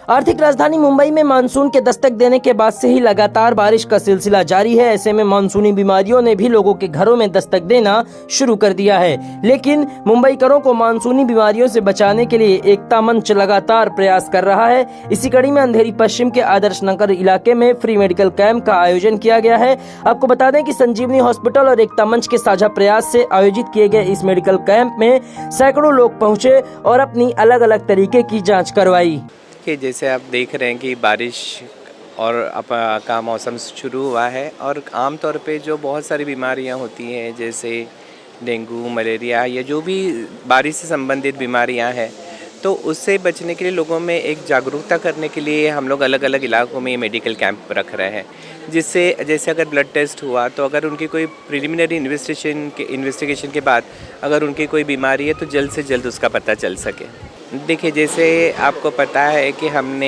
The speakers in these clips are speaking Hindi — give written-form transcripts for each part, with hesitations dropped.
आर्थिक राजधानी मुंबई में मानसून के दस्तक देने के बाद से ही लगातार बारिश का सिलसिला जारी है। ऐसे में मानसूनी बीमारियों ने भी लोगों के घरों में दस्तक देना शुरू कर दिया है। लेकिन मुंबईकरों को मानसूनी बीमारियों से बचाने के लिए एकता मंच लगातार प्रयास कर रहा है। इसी कड़ी में अंधेरी पश्चिम के आदर्श नगर इलाके में फ्री मेडिकल कैंप का आयोजन किया गया है। आपको बता दें कि संजीवनी हॉस्पिटल और एकता मंच के साझा प्रयास से आयोजित किए गए इस मेडिकल कैंप में सैकड़ों लोग पहुंचे और अपनी अलग अलग तरीके की जाँच करवाई। कि जैसे आप देख रहे हैं कि बारिश और का मौसम शुरू हुआ है और आम तौर पे जो बहुत सारी बीमारियां होती हैं जैसे डेंगू, मलेरिया या जो भी बारिश से संबंधित बीमारियां हैं, तो उससे बचने के लिए लोगों में एक जागरूकता करने के लिए हम लोग अलग अलग इलाकों में ये मेडिकल कैंप रख रहे हैं। जिससे जैसे अगर ब्लड टेस्ट हुआ तो अगर उनकी कोई प्रिलिमिनरी इन्वेस्टिगेशन के बाद अगर उनकी कोई बीमारी है तो जल्द से जल्द उसका पता चल सके। देखिए, जैसे आपको पता है कि हमने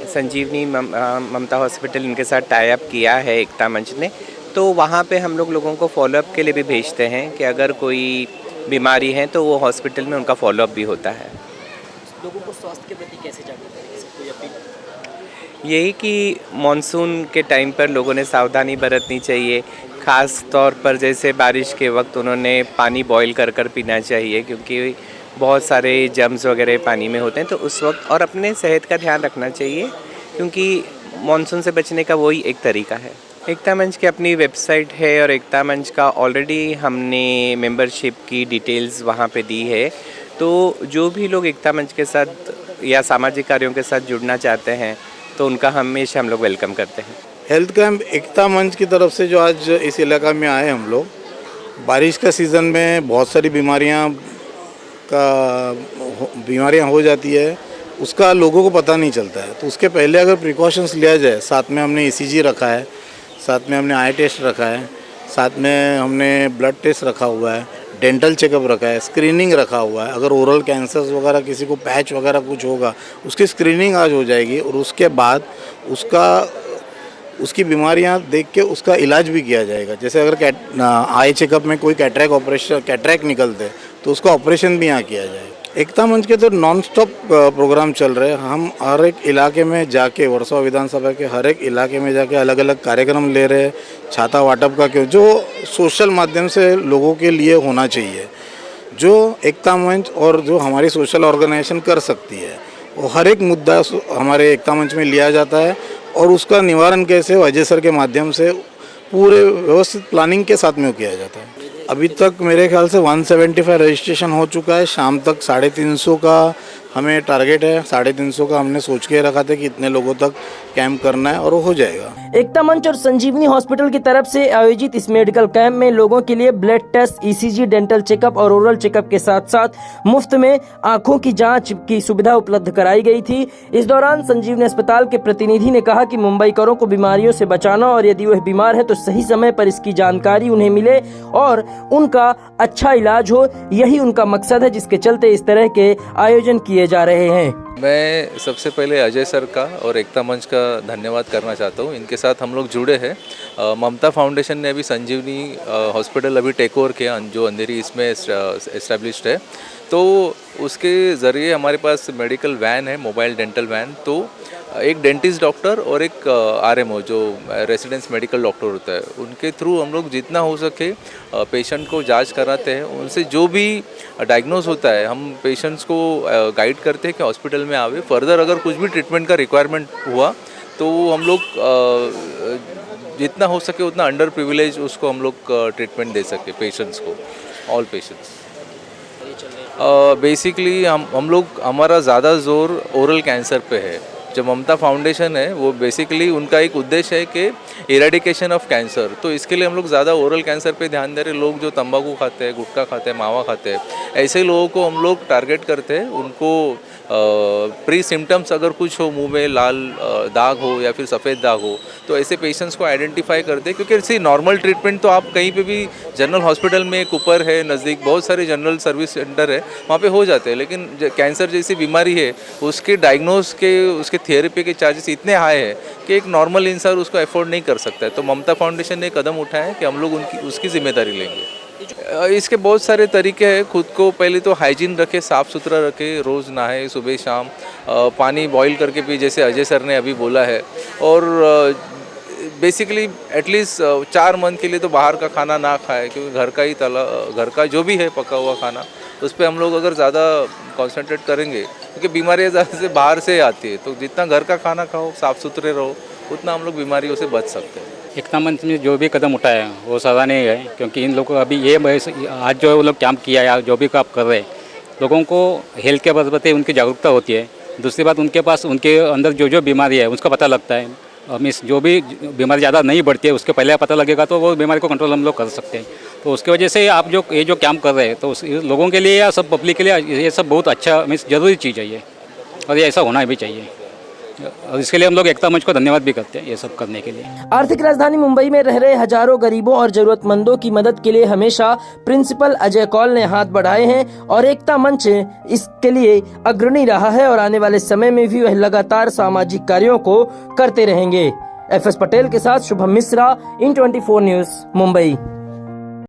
संजीवनी ममता हॉस्पिटल इनके साथ टाई अप किया है एकता मंच ने, तो वहाँ पे हम लोगों को फॉलोअप के लिए भी भेजते हैं कि अगर कोई बीमारी है तो वो हॉस्पिटल में उनका फॉलोअप भी होता है। लोगों को स्वास्थ्य के प्रति कैसे जागरूक करें, कोई अपील? यही कि मॉनसून के टाइम पर लोगों ने सावधानी बरतनी चाहिए। ख़ास तौर पर जैसे बारिश के वक्त उन्होंने पानी बॉईल कर पीना चाहिए, क्योंकि बहुत सारे जर्म्स वगैरह पानी में होते हैं, तो उस वक्त और अपने सेहत का ध्यान रखना चाहिए, क्योंकि मॉनसून से बचने का वही एक तरीका है। एकता मंच की अपनी वेबसाइट है और एकता मंच का ऑलरेडी हमने मेंबरशिप की डिटेल्स वहाँ पे दी है। तो जो भी लोग एकता मंच के साथ या सामाजिक कार्यों के साथ जुड़ना चाहते हैं तो उनका हमेशा हम लोग वेलकम करते हैं। हेल्थ कैंप एकता मंच की तरफ से जो आज इस इलाका में आए हम लोग, बारिश का सीज़न में बहुत सारी बीमारियां हो जाती है, उसका लोगों को पता नहीं चलता है। तो उसके पहले अगर प्रिकॉशंस लिया जाए, साथ में हमने ECG रखा है, साथ में हमने आई टेस्ट रखा है, साथ में हमने ब्लड टेस्ट रखा हुआ है, डेंटल चेकअप रखा है, स्क्रीनिंग रखा हुआ है। अगर ओरल कैंसर्स वगैरह किसी को पैच वगैरह कुछ होगा, उसकी स्क्रीनिंग आज हो जाएगी और उसके बाद उसकी बीमारियां देख के उसका इलाज भी किया जाएगा। जैसे अगर आई चेकअप में कोई कैटरैक्ट निकलते तो उसका ऑपरेशन भी यहाँ किया जाएगा। एकता मंच के तो नॉन स्टॉप प्रोग्राम चल रहे हैं। हम हर एक इलाके में जाके, वर्सोवा विधानसभा के हर एक इलाके में जाके अलग अलग कार्यक्रम ले रहे हैं। छाता वाटप का क्यों, जो सोशल माध्यम से लोगों के लिए होना चाहिए, जो एकता मंच और जो हमारी सोशल ऑर्गेनाइजेशन कर सकती है, वो हर एक मुद्दा हमारे एकता मंच में लिया जाता है और उसका निवारण कैसे अजय सर के माध्यम से पूरे व्यवस्थित प्लानिंग के साथ में किया जाता है। अभी तक मेरे ख्याल से 175 रजिस्ट्रेशन हो चुका है। शाम तक 350 का हमें टारगेट है। 350 का हमने सोच के रखा था कि इतने लोगों तक कैंप करना है और वो हो जाएगा। एकता मंच और संजीवनी हॉस्पिटल की तरफ से आयोजित इस मेडिकल कैंप में लोगों के लिए blood test, ECG, dental checkup और ओरल चेकअप के साथ साथ मुफ्त में आंखों की जांच की सुविधा उपलब्ध कराई गई थी। इस दौरान संजीवनी अस्पताल के प्रतिनिधि ने कहा कि मुंबईकरों को बीमारियों से बचाना और यदि वह बीमार है तो सही समय पर इसकी जानकारी उन्हें मिले और उनका अच्छा इलाज हो, यही उनका मकसद है, जिसके चलते इस तरह के आयोजन किए जा रहे हैं। मैं सबसे पहले अजय सर का और एकता मंच का धन्यवाद करना चाहता हूँ। इनके साथ हम लोग जुड़े हैं। ममता फाउंडेशन ने अभी संजीवनी हॉस्पिटल अभी टेक ओवर किया, जो अंधेरी इसमें एस्टेब्लिश्ड है। तो उसके ज़रिए हमारे पास मेडिकल वैन है, मोबाइल डेंटल वैन। तो एक डेंटिस्ट डॉक्टर और एक RMO जो रेसिडेंस मेडिकल डॉक्टर होता है, उनके थ्रू हम लोग जितना हो सके पेशेंट को जांच कराते हैं। उनसे जो भी डायग्नोज होता है हम पेशेंट्स को गाइड करते हैं कि हॉस्पिटल में आवे। फर्दर अगर कुछ भी ट्रीटमेंट का रिक्वायरमेंट हुआ तो हम लोग जितना हो सके उतना अंडर प्रिविलेज उसको हम लोग ट्रीटमेंट दे सके पेशेंट्स को, ऑल पेशेंट्स। बेसिकली हम लोग हमारा ज़्यादा जोर ओरल कैंसर पे है। जो ममता फाउंडेशन है वो बेसिकली उनका एक उद्देश्य है कि इरेडिकेशन ऑफ कैंसर। तो इसके लिए हम लोग ज़्यादा ओरल कैंसर पे ध्यान दे रहे। लोग जो तंबाकू खाते हैं, गुटखा खाते हैं, मावा खाते हैं, ऐसे लोगों को हम लोग टारगेट करते हैं। उनको प्री सिम्टम्स अगर कुछ हो, मुंह में लाल दाग हो या फिर सफ़ेद दाग हो, तो ऐसे पेशेंट्स को आइडेंटिफाई करते हैं। क्योंकि ऐसी नॉर्मल ट्रीटमेंट तो आप कहीं पे भी जनरल हॉस्पिटल में, कुपर है नज़दीक, बहुत सारे जनरल सर्विस सेंटर है, वहाँ पे हो जाते हैं। लेकिन कैंसर जैसी बीमारी है, उसके डायग्नोज के, उसके थेरेपी के चार्जेस इतने हाई है कि एक नॉर्मल इंसान उसको अफोर्ड नहीं कर सकता है। तो ममता फाउंडेशन ने कदम उठाया है कि हम लोग उसकी जिम्मेदारी लेंगे। इसके बहुत सारे तरीके हैं। खुद को पहले तो हाइजीन रखे, साफ़ सुथरा रखे, रोज़ नहाए सुबह शाम, पानी बॉईल करके पी जैसे अजय सर ने अभी बोला है। और बेसिकली एटलीस्ट 4 मंथ के लिए तो बाहर का खाना ना खाए, क्योंकि घर का जो भी है पका हुआ खाना, उस पर हम लोग अगर ज़्यादा कंसंट्रेट करेंगे, क्योंकि बीमारियाँ ज़्यादा से बाहर से आती है, तो जितना घर का खाना खाओ, साफ़ सुथरे रहो, उतना हम लोग बीमारियों से बच सकते हैं। एकता मंच ने जो भी कदम उठाया है वो सराहनीय है, क्योंकि इन लोगों को अभी ये आज जो वो लोग कैंप किया या जो भी काम कर रहे हैं, लोगों को हेल्थ के प्रति उनकी जागरूकता होती है। दूसरी बात, उनके पास उनके अंदर जो बीमारी है उसका पता लगता है। मीन्स जो भी बीमारी ज़्यादा नहीं बढ़ती है उसके पहले पता लगेगा तो वो बीमारी को कंट्रोल हम लोग कर सकते हैं। तो उसकी वजह से आप जो कैंप कर रहे हैं तो लोगों के लिए या सब पब्लिक के लिए ये सब बहुत अच्छा मीन्स ज़रूरी चीज़ है ये, और ये ऐसा होना भी चाहिए। और इसके लिए हम लोग एकता मंच को धन्यवाद भी करते हैं ये सब करने के लिए। आर्थिक राजधानी मुंबई में रह रहे हजारों गरीबों और जरूरतमंदों की मदद के लिए हमेशा प्रिंसिपल अजय कौल ने हाथ बढ़ाए हैं और एकता मंच इसके लिए अग्रणी रहा है और आने वाले समय में भी वह लगातार सामाजिक कार्यों को करते रहेंगे। FS पटेल के साथ शुभम मिश्रा, IN24 न्यूज़, मुंबई।